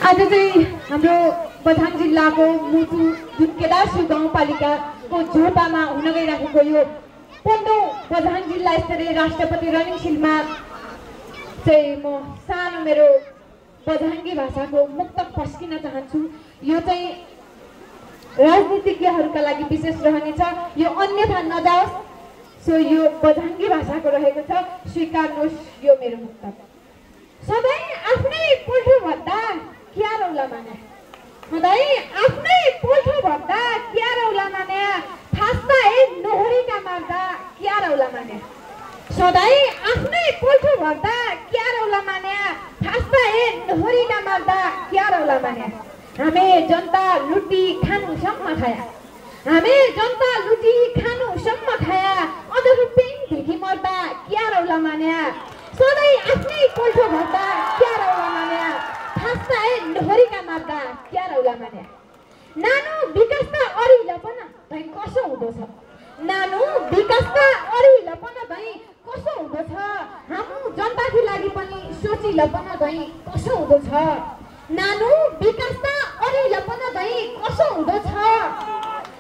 आज चाहिँ हाम्रो बझाङ जिल्लाको मुटु जुन केदारसु गाउँपालिकाको झोपामा हुन गइरहेको यो 15औं बझाङ जिल्ला स्तरीय राष्ट्रपति रनिङ शिलमा चाहिँ म सानो मेरो बझाङ्गी भाषाको मुक्तक पस्किन चाहन्छु। यो चाहिँ राजनीतिज्ञहरूका लागि विशेष रहनेछ, यो अन्यथा नजाओस्, सो यो बझाङ्गी भाषाको रहेको छ, स्वीकार्नुहोस् यो मेरो मुक्तक। सधैँ आफ्नै पोल्ठो भन्दा क्या रौला माने, सधैँ आफ्नै पोल्ठो भन्दा क्या रौला माने, थास्ता ए नोहरीका मार्दा क्या रौला माने, सधैँ आफ्नै पोल्ठो भन्दा क्या रौला माने, थास्ता ए नोहरीका मार्दा क्या रौला माने। हामी जनता लुटी खानुसम्म खाया, हामी जनता लुटी खानुसम्म खाया, अझ रुपियाँ ढिकी मर्दा क्या रौला माने, सधैँ आफ्नै पोल्ठो भन्दा क्या रौला माने, थास्ता ए नोहरीका मार्दा क्या रौला माने। नानो विकास त अरिलपन भई कसो हुँदो छ, नानो विकास त अरिलपन भई कसो हुँदो छ, हाम्रो जनताको लागि पनि सोचिलपन भई कसो हुँदो छ, नानो विकास त अरिलपन भई कसो हुँदो छ,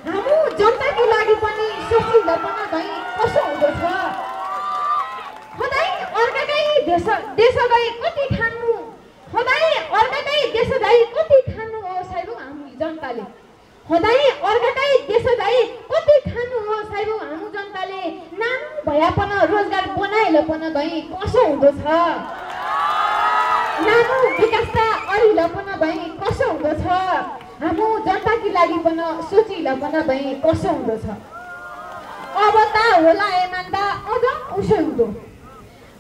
हाम्रो जनताको लागि पनि सोचिलपन भई कसो हुँदो छ। सधैँ अर्काकै देश गई कति खानु, सधैँ अर्काकै देश गई कति खानु हो साइबु हाम्रो जनताले, सधैँ अर्काकै देश गई कति खानु हो साइबु हाम्रो जनताले, नानु भयापन रोजगार बनाइलपन भई कसो हुँदो छ, नानु विकास त अरिलपन भई कसो हुँदो छ, हाम्रो जनताको लागि पनि सोचिलपन भई कसो हुँदो छ। अब त होला एमान्दा अझ उसै हुँदो,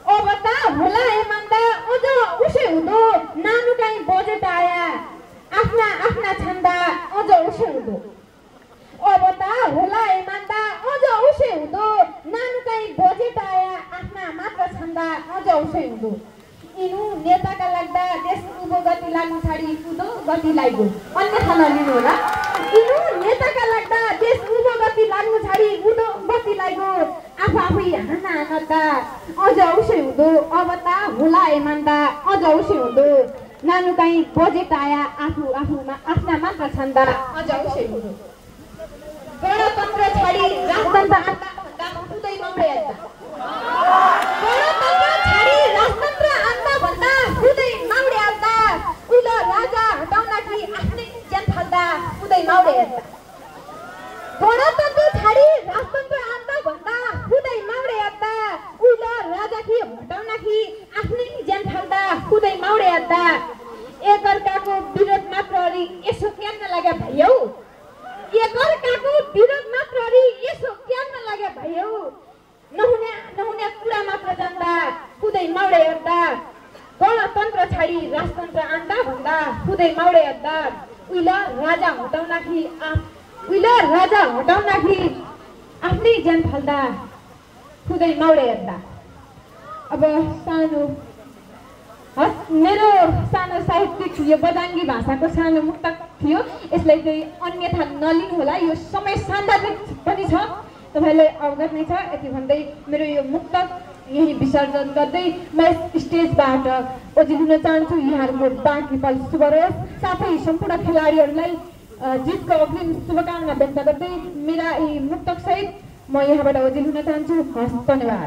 अब त होला एमान्दा अझ उसै हुँदो, नानु काहीँ बजेट आया आफ्ना आफ्ना छन्दा अझ उसै हुँदो, अब त होला एमान्दा अझ उसै हुँदो, नानु काहीँ बजेट आया आफ्ना मात्र छन्दा अझ उसै हुँदो। यिनु नेताका लाग्दा देश उँभो गति लाग्नु छाडी उधो गति लाग्यो, अन्यथा नलिनु होला। यिनु नेताका लाग्दा देश उँभो गति लाग्नु छाडी उधो गति लाग्यो, आफू आफै हाना हानदा अझ उसै हुँदो, अब त होला एमान्दा अझ उसै हुँदो, नानु काहीँ बजेट आया आफू आफूमा आफ्ना मात्र छन्दा अझ उसै हुँदो। गणतन्त्र छाडी राजतन्त्र आन्दा भन्दा हुँदै माउडे आन्दा, गणतन्त्र छाडी राजतन्त्र आन्दा भन्दा हुँदै माउडे आन्दा, उल राजा हटाउन कि आफ्नै ज्यान फाल्दा हुँदै माउडे आन्दा, गणतन्त्र छाडी राजतन्त्र आन्दा भन्दा हुँदै माउडे आन्दा, उल राजा कि हटाउन कि आफ्नै ज्यान फाल्दा हुँदै माउडे आन्दा। एकअर्काको विरोध मात्र अरी यसो क्यान नलाग्या भइयौ, एकअर्काको विरोध मात्र अरी यसो क्यान नलाग्या भइयौ, नहुने नहुने कुरा मात्र जान्दा हुँदै माउडे आन्दा, गणतन्त्र छाडी राजतन्त्र आन्दा भन्दा हुँदै माउडे आन्दा, उइल राजा हटाउन कि आफ्नै ज्यान फाल्दा हुँदै माउडे आन्दा। अब सानो मेरो सानो साहित्यिक यो बझाङ्गी भाषाको सानो मुक्तक थियो, यसलाई चाहिँ अन्यथा नलिनु होला, यो समय सान्दर्भिक पनि छ, तपाईँले अवगत नै छ। यति भन्दै मेरो यो मुक्तक यही विसर्जन गर्दै म स्टेजबाट ओझिल हुन चाहन्छु। यहाँहरूको बाँकी पल शुभ रहोस्, साथै सम्पूर्ण खेलाडीहरूलाई जितको अग्रिम शुभकामना व्यक्त गर्दै मेरा यी मुक्तक सहित म यहाँबाट ओझिल हुन चाहन्छु। हस्, धन्यवाद।